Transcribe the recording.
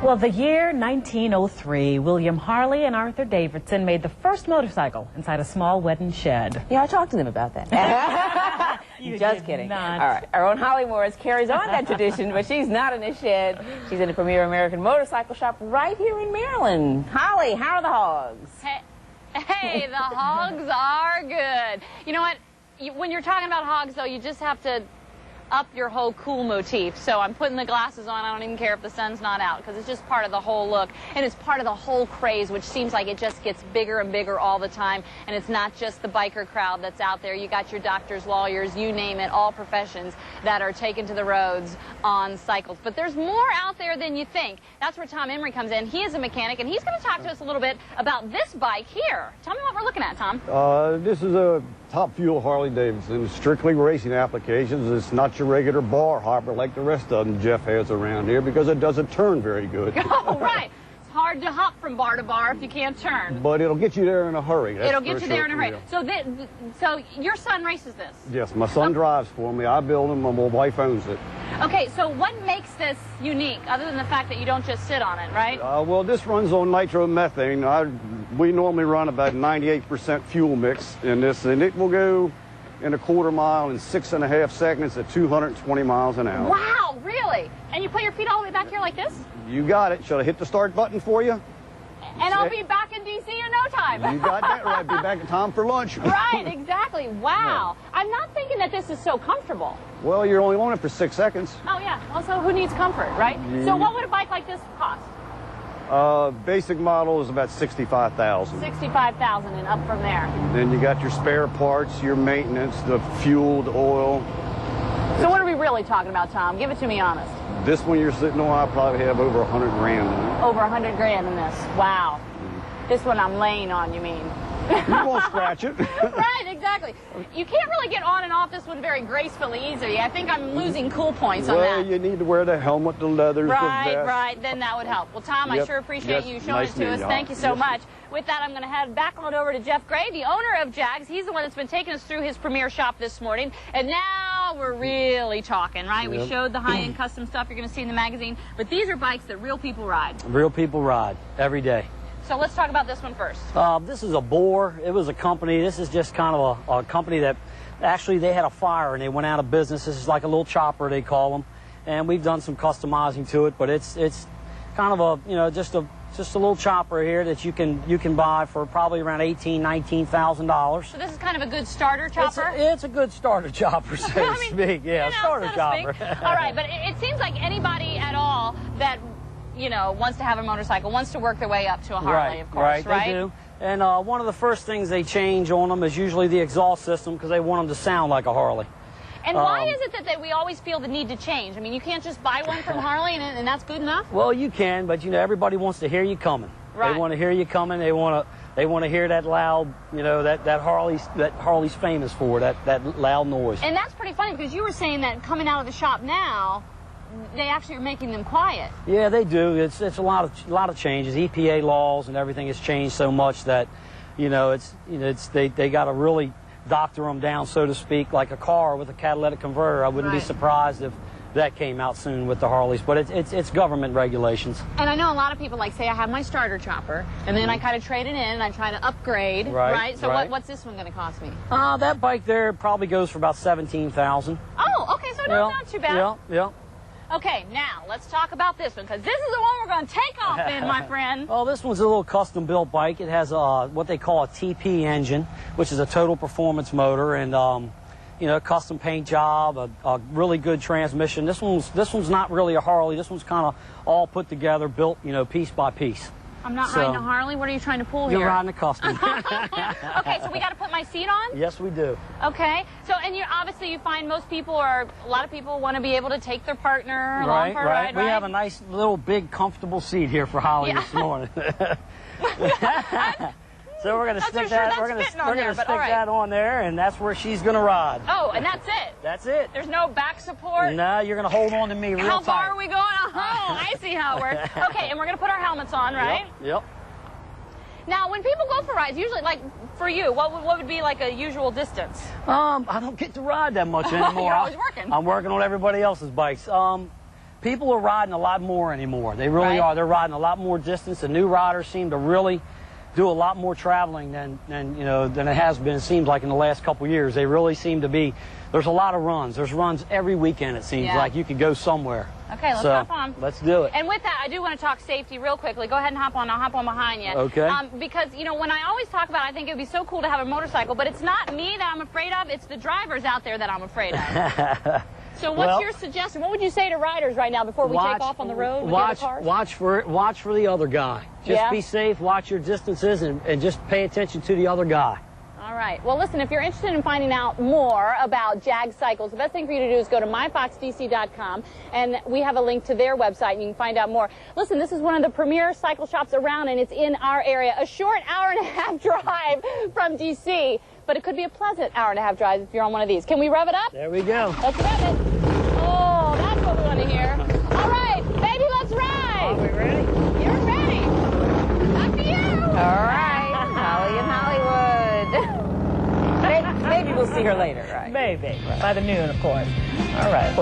Well, the year 1903, William Harley and Arthur Davidson made the first motorcycle inside a small wooden shed. Yeah, I talked to them about that. Just kidding. Not. All right, our own Holly Morris carries on that tradition, but she's not in a shed. She's in a premier American motorcycle shop right here in Maryland. Holly, how are the hogs? Hey, the hogs are good. You know what? When you're talking about hogs, though, you just have to up your whole cool motif. So I'm putting the glasses on. I don't even care if the sun's not out, because it's just part of the whole look, and it's part of the whole craze, which seems like it just gets bigger and bigger all the time. And it's not just the biker crowd that's out there. You got your doctors, lawyers, you name it, all professions that are taken to the roads on cycles. But there's more out there than you think. That's where Tom Emery comes in. He is a mechanic, and he's going to talk to us a little bit about this bike here. Tell me what we're looking at, Tom. This is a top fuel Harley Davidson, strictly racing applications. It's not your regular bar hopper like the rest of them Jeff has around here, because it doesn't turn very good. Oh, right. It's hard to hop from bar to bar if you can't turn. But it'll get you there in a hurry. It'll get you there in a hurry. So your son races this? Yes, my son drives for me. I build him. My wife owns it. Okay, so what makes this unique, other than the fact that you don't just sit on it, right? Well, this runs on nitromethane. We normally run about 98% fuel mix in this, and it will go in a quarter mile in 6.5 seconds at 220 miles an hour. Wow, really? And you put your feet all the way back here like this? You got it. Should I hit the start button for you? And I'll be back in D.C. in no time. You got that right. Be back in time for lunch. Right, exactly. Wow. Yeah. I'm not thinking that this is so comfortable. Well, you're only on it for 6 seconds. Oh, yeah. Also, who needs comfort, right? So what would a bike like this cost? Basic model is about $65,000. $65,000 and up from there. Then you got your spare parts, your maintenance, the fuel, the oil. So what are we really talking about, Tom? Give it to me honest. This one you're sitting on, I probably have over 100 grand in it. Over 100 grand in this. Wow. This one I'm laying on, you mean? You won't scratch it. Right, exactly. You can't really get on and off this one very gracefully easily. I think I'm losing cool points on that. Well, you need to wear the helmet, the leathers, the vest. Right. Then that would help. Well, Tom, I sure appreciate you showing it to us. Thank you so much. With that, I'm going to head back on over to Jeff Gray, the owner of JAAGS. He's the one that's been taking us through his premier shop this morning. And now we're really talking, right? We showed the high-end custom stuff you're going to see in the magazine. But these are bikes that real people ride. Real people ride every day. So let's talk about this one first. This is a Boar. It was a company. This is just kind of a company that actually they had a fire and they went out of business. This is like a little chopper, they call them. And we've done some customizing to it, but it's kind of a, just a little chopper here that you can buy for probably around $18,000–$19,000. So this is kind of a good starter chopper? It's a good starter chopper, so to speak. Yeah, starter chopper. All right, but it seems like anybody at all that wants to have a motorcycle, wants to work their way up to a Harley, of course, right? They do. And one of the first things they change on them is usually the exhaust system, because they want them to sound like a Harley. And why is it that we always feel the need to change? I mean, you can't just buy one from Harley and that's good enough? Well, you can, but everybody wants to hear you coming. Right. They want to hear you coming. They want to hear that loud, that Harley's famous for, that loud noise. And that's pretty funny, because you were saying that coming out of the shop now, they actually are making them quiet. Yeah, they do. It's a lot of changes. EPA laws and everything has changed so much that they got to really doctor them down, so to speak, like a car with a catalytic converter. I wouldn't be surprised if that came out soon with the Harleys, but it's government regulations. And I know a lot of people say I have my starter chopper, and then I kind of trade it in and I try to upgrade, right? So what's this one going to cost me? That bike there probably goes for about $17,000. Oh, okay, so not too bad. Yeah. Okay, now let's talk about this one, because this is the one we're going to take off in, my friend. Well, this one's a little custom-built bike. It has what they call a TP engine, which is a total performance motor, and custom paint job, a really good transmission. This one's not really a Harley. This one's kind of all put together, built, piece by piece. I'm not riding a Harley. What are you trying to pull here? You're riding a custom. Okay, so we got to put my seat on? Yes, we do. Okay. So, and obviously you find a lot of people want to be able to take their partner along for a ride, right? We have a nice little big comfortable seat here for Holly this morning. So we're going to stick that. We're going to stick that on there, and that's where she's going to ride. Oh, and that's it. That's it. There's no back support. No, you're going to hold on to me real tight. How far are we going? Oh, I see how it works. Okay, and we're going to put our helmets on, right? Yep. Now, when people go for rides, usually, like for you, what would be like a usual distance? I don't get to ride that much anymore. You're always working. I'm working on everybody else's bikes. people are riding a lot more anymore. They really Right. are. They're riding a lot more distance. The new riders seem to really do a lot more traveling than it has been. It seems like in the last couple of years. They really seem to be. There's a lot of runs. There's runs every weekend. It seems like you could go somewhere. Okay, let's So, hop on. Let's do it. And with that, I do want to talk safety real quickly. Go ahead and hop on. I'll hop on behind you. Okay. Because, when I always talk about it, I think it would be so cool to have a motorcycle, but it's not me that I'm afraid of. It's the drivers out there that I'm afraid of. So what's your suggestion? What would you say to riders right now before we take off on the road with the other cars? Watch for the other guy. Just be safe, watch your distances, and just pay attention to the other guy. All right. Well, listen, if you're interested in finding out more about JAAGS Cycles, the best thing for you to do is go to myfoxdc.com, and we have a link to their website, and you can find out more. Listen, this is one of the premier cycle shops around, and it's in our area. A short hour-and-a-half drive from D.C., but it could be a pleasant hour-and-a-half drive if you're on one of these. Can we rev it up? There we go. Let's rev it. Oh, that's what we want to hear. All right, baby, let's ride. Are we ready? You're ready. Back to you. All right, Holly in Hollywood. Maybe we'll see her later, right? Maybe. By the noon, of course. All right. Well.